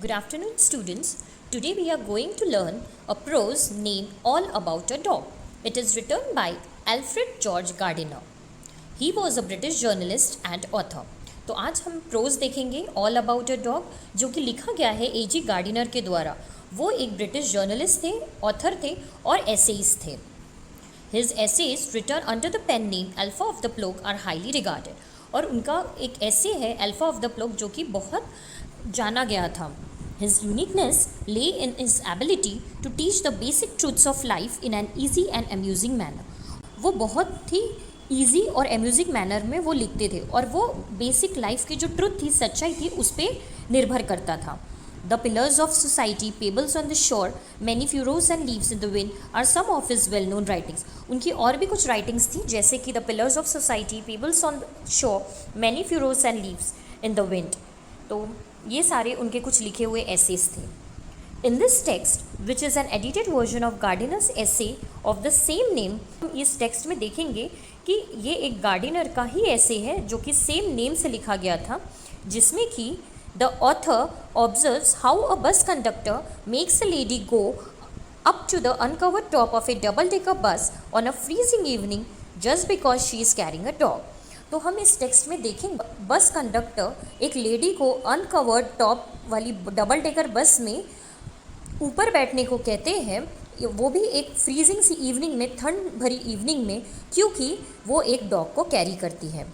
Good afternoon, students. Today we are going to learn a prose named All About a Dog. It is written by Alfred George Gardiner. He was a British journalist and author. तो आज हम pros देखेंगे all about a dog, जो कि लिखा गया है A.G. Gardiner के द्वारा. वो एक ब्रिटिश जर्नलिस्ट थे, ऑथर थे और एसेइस्ट थे. His essays written under the pen name Alpha of the Plough are highly regarded. और उनका एक ऐसे है अल्फा ऑफ द प्लोग जो कि बहुत जाना गया था. His uniqueness lay in his ability to teach the basic truths of life in an easy and amusing manner. वो बहुत ही ईजी और अम्यूजिंग मैनर में वो लिखते थे और वो बेसिक लाइफ की जो ट्रुथ थी, सच्चाई थी, उस पर निर्भर करता था. The pillars of society, pebbles on the shore, many furrows and leaves in the wind are some of his well known writings. उनकी और भी कुछ राइटिंग्स थी, जैसे कि the pillars of society, pebbles on the shore, many furrows and leaves in the wind. तो ये सारे उनके कुछ लिखे हुए एसेस थे. In this text, which is an edited version of Gardiner's essay of the same name, हम इस टेक्स्ट में देखेंगे कि ये एक गार्डिनर का ही ऐसे है जो कि सेम नेम से लिखा गया था, जिसमें कि the author observes how a bus conductor makes a lady go up to the uncovered top of a double-decker bus on a freezing evening just because she is carrying a dog. तो हम इस text में देखेंगे bus conductor एक lady को uncovered top वाली double decker bus में ऊपर बैठने को कहते हैं, वो भी एक फ्रीजिंग सी इवनिंग में, ठंड भरी इवनिंग में, क्योंकि वो एक डॉग को कैरी करती है.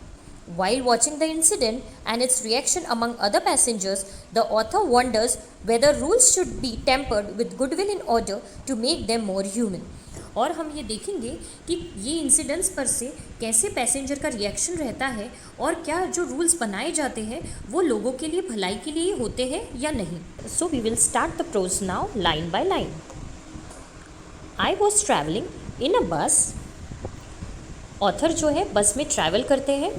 While watching the incident and its reaction among other passengers, the author wonders whether rules should be tempered with goodwill in order to make them more human. और हम ये देखेंगे कि ये इंसिडेंट्स पर से कैसे पैसेंजर का रिएक्शन रहता है और क्या जो रूल्स बनाए जाते हैं वो लोगों के लिए भलाई के लिए होते हैं या नहीं. So we will start the prose now line by line. I was travelling in a bus. Author जो है बस में ट्रैवल करते हैं.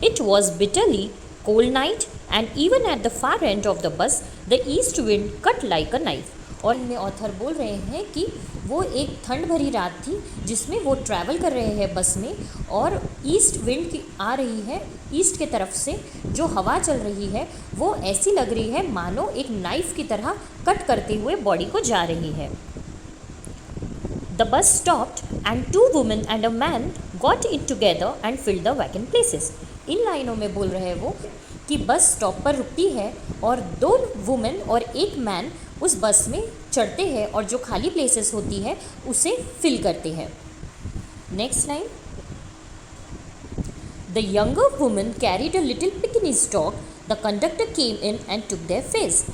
It was bitterly cold night and even at the far end of the bus, the east wind cut like a knife. और इनमें author बोल रहे हैं कि वो एक ठंड भरी रात थी जिसमें वो ट्रैवल कर रहे हैं बस में और ईस्ट विंड की आ रही है, ईस्ट के तरफ से जो हवा चल रही है वो ऐसी लग रही है मानो एक नाइफ की तरह कट करते हुए बॉडी को जा रही है. The bus stopped and two women and a man got in together and filled the vacant places. इन लाइनों में बोल रहे हैं वो कि बस स्टॉप पर रुकती है और दो वुमेन और एक मैन उस बस में चढ़ते हैं और जो खाली प्लेसेस होती है उसे फिल करते हैं. Next line. The younger woman carried a little Pekingese dog. The conductor came in and took their fares.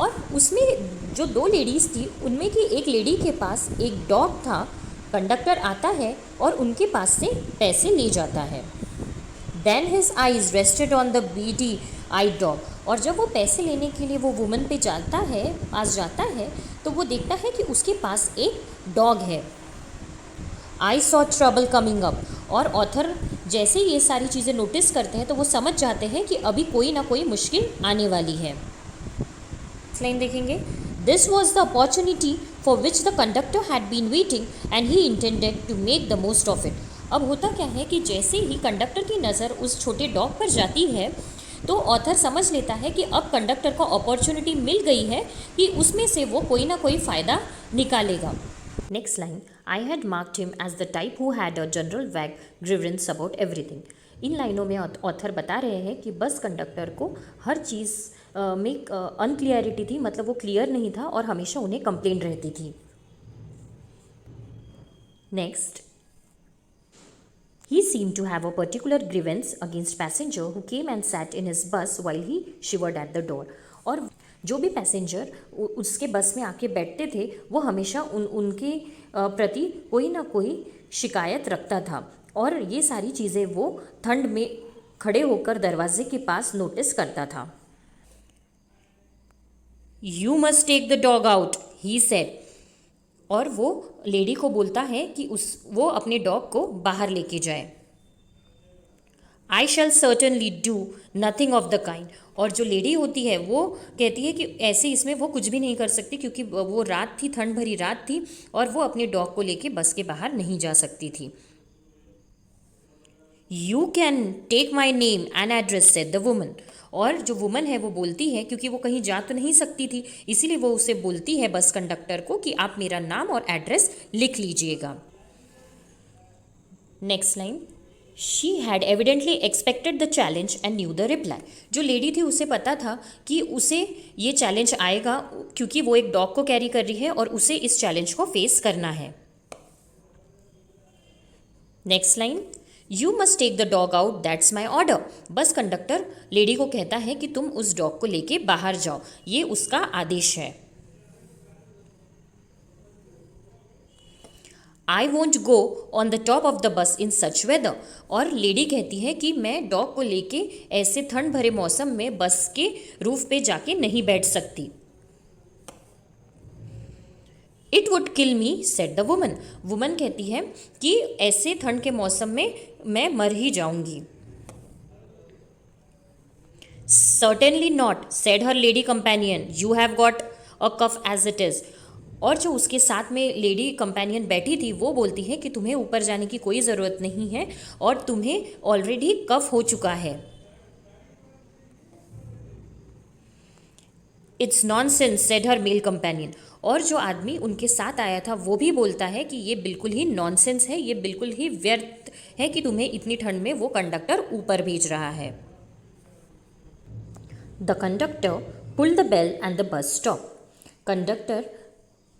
और उसमें जो दो लेडीज़ थी उनमें की एक लेडी के पास एक डॉग था. कंडक्टर आता है और उनके पास से पैसे ले जाता है. Then his eyes rested on the beady-eyed dog. और जब वो पैसे लेने के लिए वो वुमन पे पास जाता है तो वो देखता है कि उसके पास एक डॉग है. I saw trouble coming up. और ऑथर जैसे ये सारी चीज़ें नोटिस करते हैं तो वो समझ जाते हैं कि अभी कोई ना कोई मुश्किल आने वाली है. लाइन देखेंगे. This was the opportunity for which the conductor had been waiting and he intended to make the most of it. अब होता क्या है कि जैसे ही कंडक्टर की नज़र उस छोटे डॉग पर जाती है तो ऑथर समझ लेता है कि अब कंडक्टर को अपॉर्चुनिटी मिल गई है कि उसमें से वो कोई ना कोई फ़ायदा निकालेगा. Next line. I had marked him as the type who had a general vague grievance about everything. इन लाइनों में ऑथर बता रहे हैं कि बस कंडक्टर को हर चीज़ में अनक्लियरिटी थी, मतलब वो क्लियर नहीं था और हमेशा उन्हें कंप्लेंट रहती थी. Next. He seemed to have a particular grievance against passenger who came and sat in his bus while he shivered at the door. और जो भी पैसेंजर उसके बस में आके बैठते थे वो हमेशा उनके प्रति कोई ना कोई शिकायत रखता था और ये सारी चीज़ें वो ठंड में खड़े होकर दरवाजे के पास नोटिस करता था. You must take the dog out, he said. और वो लेडी को बोलता है कि वो अपने डॉग को बाहर लेके जाए. I shall certainly do nothing of the kind. और जो लेडी होती है वो कहती है कि ऐसे इसमें वो कुछ भी नहीं कर सकती क्योंकि वो रात थी, ठंड भरी रात थी और वो अपने डॉग को लेके बस के बाहर नहीं जा सकती थी. You can take my name and address said the woman. और जो वुमन है वो बोलती है, क्योंकि वो कहीं जा तो नहीं सकती थी, इसीलिए वो उसे बोलती है बस कंडक्टर को कि आप मेरा नाम और एड्रेस लिख लीजिएगा। Next line, she had evidently expected the challenge and new the reply. जो लेडी थी उसे पता था कि उसे ये चैलेंज आएगा, क्योंकि वो एक डॉग को कैरी कर रही है और उसे इस चैलेंज को फेस करना है। Next line, you must take the dog out, that's my order. Bus conductor lady को कहता है कि तुम उस डॉग को लेके बाहर जाओ, ये उसका आदेश है। I won't go on the top of the bus in such weather. और लेडी कहती है कि मैं डॉग को लेके ऐसे ठंड भरे मौसम में बस के रूफ पे जाके नहीं बैठ सकती। It would kill me, said the woman. Woman कहती है कि ऐसे ठंड के मौसम में मैं मर ही जाऊंगी। Certainly not, said her lady companion, you have got a cough as it is. और जो उसके साथ में लेडी कंपेनियन बैठी थी वो बोलती है कि तुम्हें ऊपर जाने की कोई ज़रूरत नहीं है और तुम्हें ऑलरेडी कफ हो चुका है। It's nonsense, said her male companion. और जो आदमी उनके साथ आया था वो भी बोलता है कि ये बिल्कुल ही नॉनसेंस है, ये बिल्कुल ही व्यर्थ है कि तुम्हें इतनी ठंड में वो कंडक्टर ऊपर भेज रहा है। The conductor pull the bell and the bus stop. Conductor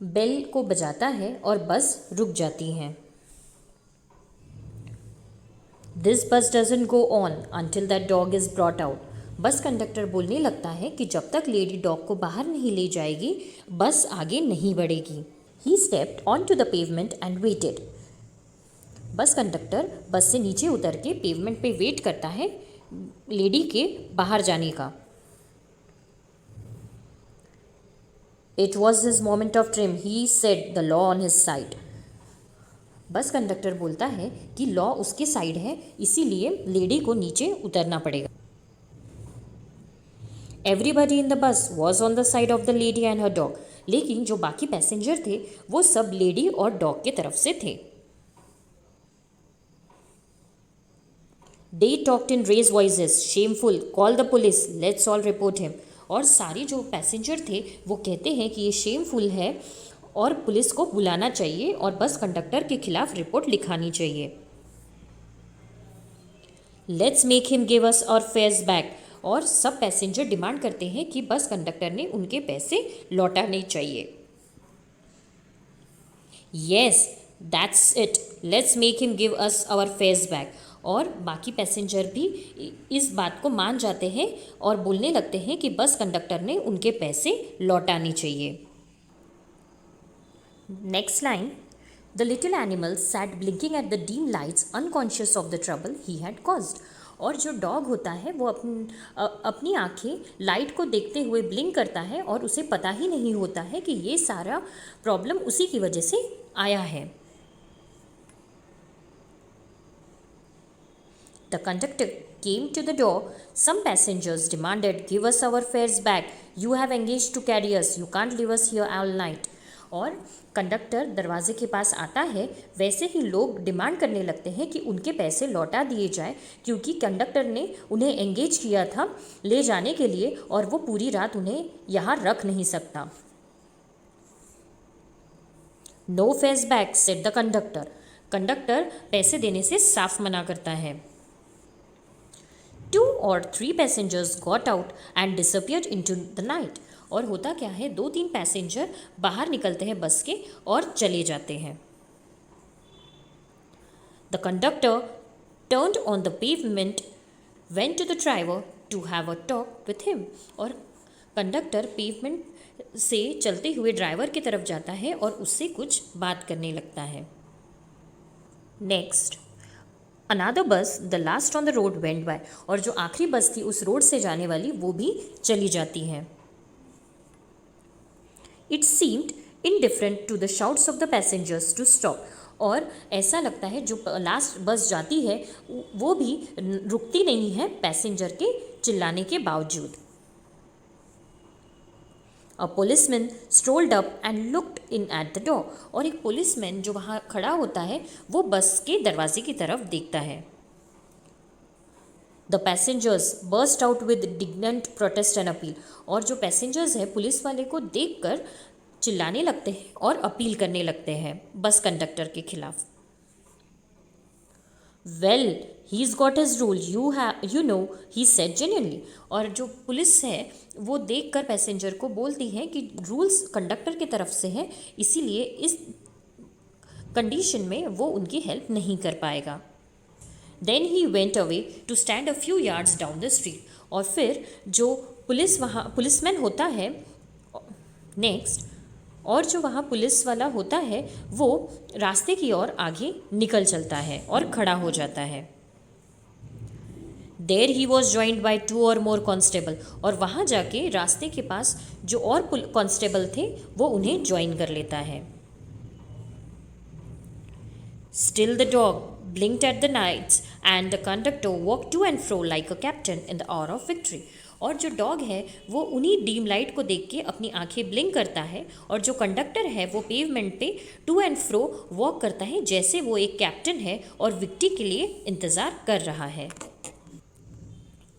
bell को बजाता है और बस रुक जाती है। दिस बस doesn't go on until that dog is brought out. Bus conductor बोलने लगता है कि जब तक लेडी डॉग को बाहर नहीं ले जाएगी बस आगे नहीं बढ़ेगी। He stepped on to the pavement and waited. Bus conductor bus से नीचे उतर के पेवमेंट पे वेट करता है लेडी के बाहर जाने का। It was his moment of triumph. He said the law on his side. Bus conductor बोलता है कि लॉ उसके साइड है, इसीलिए लेडी को नीचे उतरना पड़ेगा। Everybody in the bus was on the side of the lady and her dog. लेकिन जो बाकी पैसेंजर थे वो सब लेडी और डॉग के तरफ से थे। They talked in raised voices. Shameful. Call the police. Let's all report him. और सारी जो पैसेंजर थे वो कहते हैं कि ये शेमफुल है और पुलिस को बुलाना चाहिए और बस कंडक्टर के खिलाफ रिपोर्ट लिखानी चाहिए। लेट्स मेक हिम गिव अस और फेयर्स बैक। और सब पैसेंजर डिमांड करते हैं कि बस कंडक्टर ने उनके पैसे लौटाने चाहिए। Yes that's it, let's make him give us our fares back. और बाकी पैसेंजर भी इस बात को मान जाते हैं और बोलने लगते हैं कि बस कंडक्टर ने उनके पैसे लौटाने चाहिए। Next line, the little animal sat blinking at the dim lights unconscious of the trouble he had caused. और जो डॉग होता है वो अपनी आंखें लाइट को देखते हुए ब्लिंक करता है और उसे पता ही नहीं होता है कि ये सारा प्रॉब्लम उसी की वजह से आया है। The conductor came to the door. Some passengers demanded, "Give us our fares back. You have engaged to carry us. You can't leave us here all night." और कंडक्टर दरवाजे के पास आता है, वैसे ही लोग डिमांड करने लगते हैं कि उनके पैसे लौटा दिए जाए, क्योंकि कंडक्टर ने उन्हें एंगेज किया था ले जाने के लिए और वो पूरी रात उन्हें यहाँ रख नहीं सकता। No fares back, said the conductor. Conductor पैसे देने से साफ मना करता है। 2 or 3 passengers got out and disappeared into the night. और होता क्या है, 2-3 पैसेंजर बाहर निकलते हैं बस के और चले जाते हैं। The conductor turned on the pavement, went to the driver to have a talk with him. और कंडक्टर पेवमेंट से चलते हुए ड्राइवर की तरफ जाता है और उससे कुछ बात करने लगता है। नेक्स्ट, अनादर बस the last on the road went by. और जो आखिरी बस थी उस रोड से जाने वाली वो भी चली जाती है। It seemed indifferent to the shouts of the passengers to stop. और ऐसा लगता है जो लास्ट बस जाती है वो भी रुकती नहीं है पैसेंजर के चिल्लाने के बावजूद। A policeman strolled up and looked in at the door. और एक पुलिसमैन जो वहाँ खड़ा होता है वो बस के दरवाजे की तरफ देखता है। The passengers burst out with indignant protest and appeal. और जो पैसेंजर्स हैं पुलिस वाले को देखकर चिल्लाने लगते हैं और अपील करने लगते हैं बस कंडक्टर के खिलाफ। Well he's got his rule, you know, he said genuinely। और जो पुलिस है वो देखकर पैसेंजर को बोलती है कि रूल्स कंडक्टर की तरफ से है, इसीलिए इस कंडीशन में वो उनकी हेल्प नहीं कर पाएगा। Then he went away to stand a few yards down the street. और फिर जो पुलिसमैन होता है नेक्स्ट, और जो वहाँ पुलिस वाला होता है वो रास्ते की ओर आगे निकल चलता है और खड़ा हो जाता है। देर ही वॉज ज्वाइंड बाई 2 और more कांस्टेबल। और वहाँ जाके रास्ते के पास जो और कांस्टेबल थे वो उन्हें ज्वाइन कर लेता है। Still the dog blinked at the nights and the conductor walked to and fro like a captain in the hour of victory। और जो डॉग है वो उन्हीं डीम लाइट को देख के अपनी आंखें ब्लिंक करता है, और जो कंडक्टर है वो पेवमेंट पे टू एंड फ्रो वॉक करता है जैसे वो एक कैप्टन है और विक्ट्री के लिए इंतज़ार कर रहा है।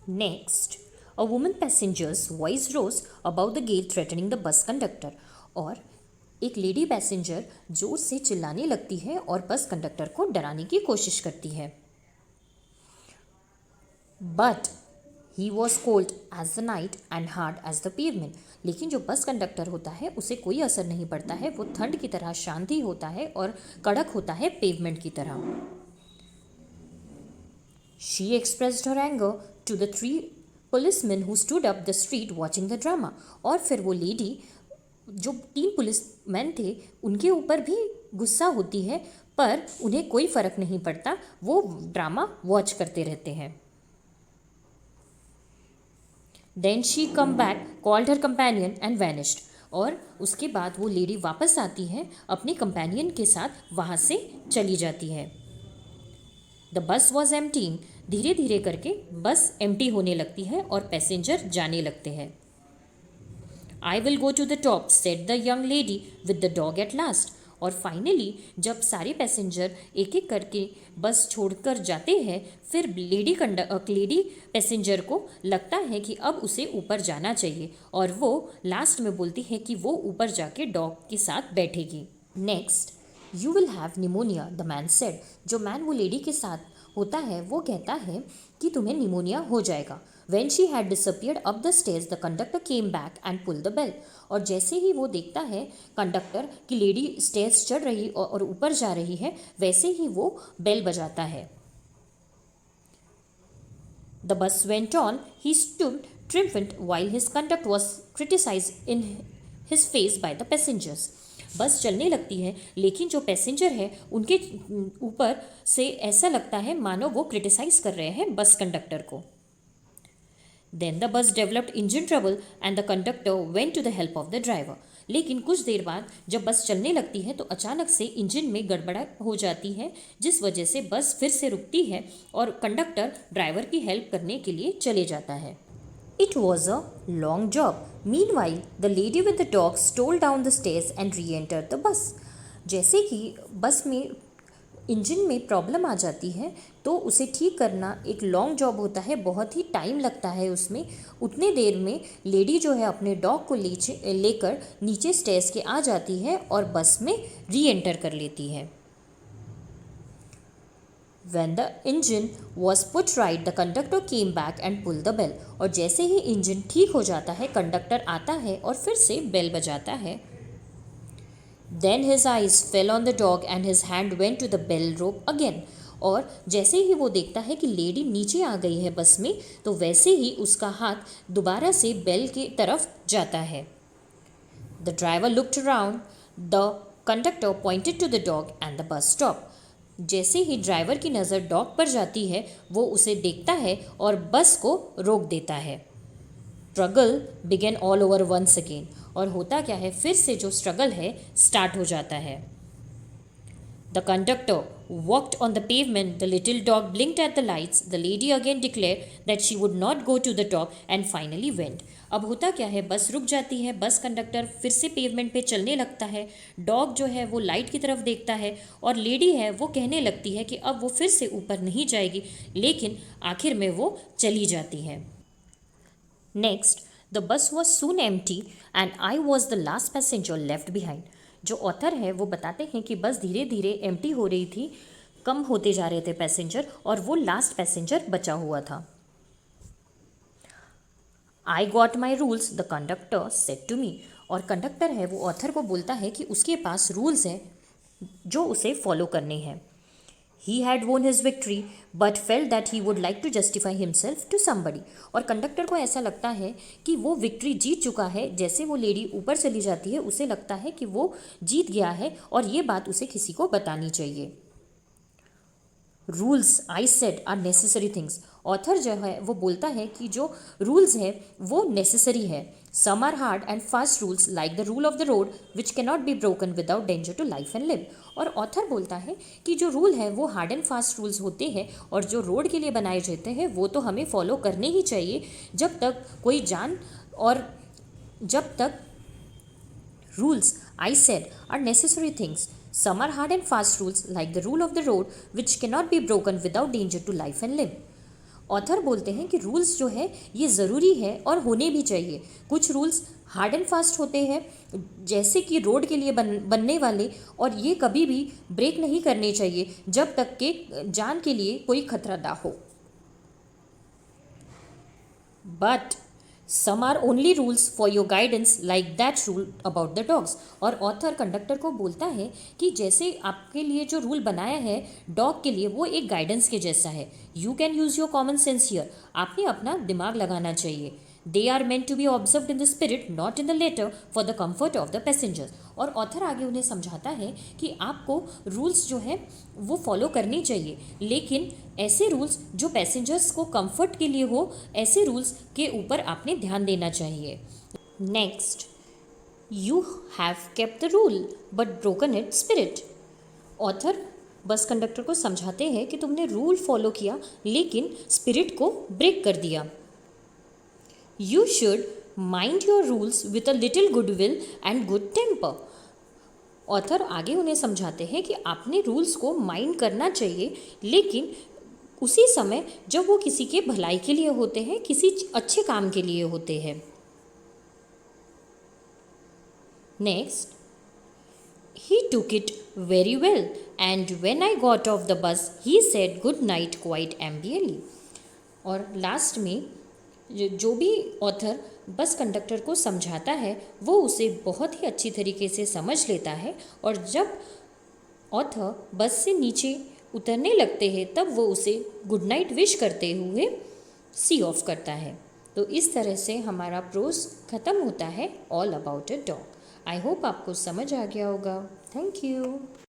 Next, a woman passenger's voice rose about the gate threatening the bus conductor. और एक लेडी पैसेंजर जोर से चिल्लाने लगती है और बस कंडक्टर को डराने की कोशिश करती है। But he was cold as the night and hard as the pavement. लेकिन जो बस कंडक्टर होता है उसे कोई असर नहीं पड़ता है, वो ठंड की तरह शांति होता है और कड़क होता है पेवमेंट की तरह। She expressed her anger to the 3 policemen who stood up the street watching the drama. और फिर वो लेडी जो 3 पुलिसमैन थे उनके ऊपर भी गुस्सा होती है, पर उन्हें कोई फ़र्क नहीं पड़ता, वो ड्रामा वॉच करते रहते हैं। Then she come back, called her companion and vanished. और उसके बाद वो लेडी वापस आती है, अपने कंपेनियन के साथ वहाँ से चली जाती है। The bus was emptying. धीरे धीरे करके बस एम्प्टी होने लगती है और पैसेंजर जाने लगते हैं। I will go to the top, said the young lady with the dog at last। और फाइनली जब सारे पैसेंजर एक एक करके बस छोड़कर जाते हैं, फिर लेडी पैसेंजर को लगता है कि अब उसे ऊपर जाना चाहिए, और वो लास्ट में बोलती है कि वो ऊपर जाके डॉग के साथ बैठेगी। Next, you will have pneumonia, the man said. जो मैन वो लेडी के साथ होता है वो कहता है कि तुम्हें निमोनिया हो जाएगा। When she had disappeared up the stairs, the conductor came back and pulled the bell। और जैसे ही वो देखता है कंडक्टर कि लेडी स्टेयर्स चढ़ रही और ऊपर जा रही है, वैसे ही वो बेल बजाता है। The bus went on. He stood triumphant while his conduct was criticized in his face by the passengers। बस चलने लगती है, लेकिन जो पैसेंजर है उनके ऊपर से ऐसा लगता है मानो वो क्रिटिसाइज कर रहे हैं बस कंडक्टर को। Then the bus developed engine trouble and the conductor went to the help of the driver। लेकिन कुछ देर बाद जब बस चलने लगती है तो अचानक से इंजन में गड़बड़ा हो जाती है, जिस वजह से बस फिर से रुकती है और कंडक्टर ड्राइवर की हेल्प करने के लिए चले जाता है। It was a long job. Meanwhile, the lady with the dog stole down the stairs and re-entered the bus। जैसे कि बस में इंजन में प्रॉब्लम आ जाती है तो उसे ठीक करना एक लॉन्ग जॉब होता है, बहुत ही टाइम लगता है उसमें। उतने देर में लेडी जो है अपने डॉग को लेकर नीचे स्टेयर्स के आ जाती है और बस में री एंटर कर लेती है। When the engine was put right, the conductor came back and pulled the bell। और जैसे ही इंजन ठीक हो जाता है कंडक्टर आता है और फिर से बेल बजाता है। Then his eyes fell on the dog and his hand went to the bell rope again। और जैसे ही वो देखता है कि लेडी नीचे आ गई है बस में, तो वैसे ही उसका हाथ दोबारा से बेल की तरफ जाता है। The driver looked around, the conductor pointed to the dog and the bus stopped। जैसे ही ड्राइवर की नज़र डॉग पर जाती है वो उसे देखता है और बस को रोक देता है। Struggle began all over once again. और होता क्या है, फिर से जो स्ट्रगल है स्टार्ट हो जाता है। The conductor walked on the pavement. The little dog blinked at the lights. The lady again declared that she would not go to the top and finally went. अब होता क्या है, बस रुक जाती है, बस कंडक्टर फिर से पेवमेंट पे चलने लगता है, डॉग जो है वो लाइट की तरफ देखता है और लेडी है वो कहने लगती है कि अब वो फिर से ऊपर नहीं जाएगी, लेकिन आखिर में वो चली जाती है. Next, the bus was soon empty and I was the last passenger left behind. जो ऑथर है वो बताते हैं कि बस धीरे धीरे एम्प्टी हो रही थी, कम होते जा रहे थे पैसेंजर और वो लास्ट पैसेंजर बचा हुआ था. I got my rules the conductor said to me. और कंडक्टर है वो ऑथर को बोलता है कि उसके पास रूल्स हैं जो उसे फॉलो करने हैं. He had won his victory but felt that he would like to justify himself to somebody. और कंडक्टर को ऐसा लगता है कि वो विक्ट्री जीत चुका है. जैसे वो लेडी ऊपर चली जाती है उसे लगता है कि वो जीत गया है और ये बात उसे किसी को बतानी चाहिए. Rules I said are necessary things. Author जो है वो बोलता है कि जो रूल्स है वो नेसेसरी है. Some are hard and fast rules like the rule of the road which cannot be broken without danger to life and लिव. और ऑथर बोलता है कि जो रूल है वो हार्ड एंड फास्ट रूल्स होते हैं और जो रोड के लिए बनाए जाते हैं वो तो हमें फॉलो करने ही चाहिए जब तक कोई जान और जब तक rules I said are necessary things. Some are hard and fast rules like the rule of the road which cannot be broken without danger to life and limb. Author बोलते हैं कि रूल्स जो है ये ज़रूरी है और होने भी चाहिए. कुछ रूल्स हार्ड एंड फास्ट होते हैं जैसे कि रोड के लिए बनने वाले, और ये कभी भी ब्रेक नहीं करने चाहिए जब तक के जान के लिए कोई खतरा ना हो. But some are only rules for your guidance like that rule about the dogs. और ऑथर कंडक्टर को बोलता है कि जैसे आपके लिए जो रूल बनाया है डॉग के लिए वो एक गाइडेंस के जैसा है. You can use your common sense here. आपने अपना दिमाग लगाना चाहिए. They are meant to be observed in the spirit not in the letter for the comfort of the passengers. और ऑथर आगे उन्हें समझाता है कि आपको रूल्स जो है वो फॉलो करने चाहिए, लेकिन ऐसे रूल्स जो पैसेंजर्स को कंफर्ट के लिए हो, ऐसे रूल्स के ऊपर आपने ध्यान देना चाहिए. Next, you have kept the rule but broken it spirit. Author bus conductor को समझाते हैं कि तुमने रूल फॉलो किया लेकिन स्पिरिट को ब्रेक कर दिया. You should mind your rules with a little goodwill and good temper. Author आगे उन्हें समझाते हैं कि आपने रूल्स को माइंड करना चाहिए, लेकिन उसी समय जब वो किसी के भलाई के लिए होते हैं, किसी अच्छे काम के लिए होते हैं. Next, he took it very well and when I got off the bus he said good night quite amiably. और लास्ट में जो भी ऑथर बस कंडक्टर को समझाता है वो उसे बहुत ही अच्छी तरीके से समझ लेता है, और जब ऑथर बस से नीचे उतरने लगते हैं तब वो उसे गुड नाइट विश करते हुए सी ऑफ करता है. तो इस तरह से हमारा प्रोज ख़त्म होता है all about a dog. I hope आपको समझ आ गया होगा. Thank you.